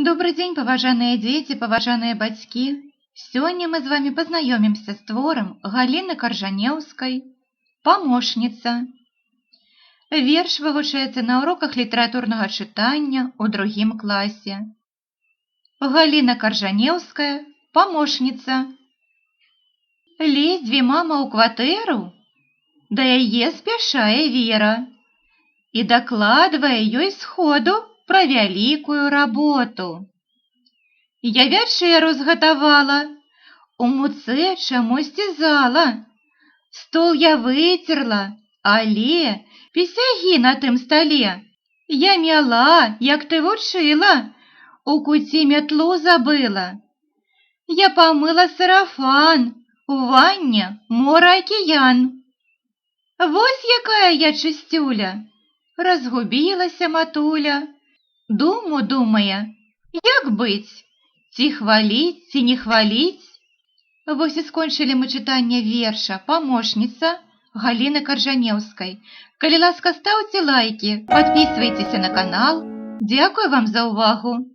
Добрый день, паважаныя дзеці, паважаныя бацькі. Сёння мы з вами пазнаёмімся з творам Галіны Каржанеўскай «Памощница». Верш вывучаецца на уроках літаратурнага чытання ў другім класе. Галіна Каржанеўская «Памощница». Ледзьве мама ў кватэру, да яе спяшае Вера і дакладвае ёй сходу пра вялікую работу. Я вячэру згатавала, у муцэ чамусьці зала. Стол я выцерла, але пісягі на тым стале я мяла, як ты вучыла, у куце мятлу забыла. Я памыла сарафан, у ванне мора акіян. Вось якая я чысцюля, разгубілася матуля. Думае, як быць, ці хваліць, ці не хваліць. Вось і скончылі мы чытанне верша «Памощница» Галіны Каржанеўскай. Калі ласка, стаўце лайкі, падпісвайцеся на канал. Дзякую вам за ўвагу.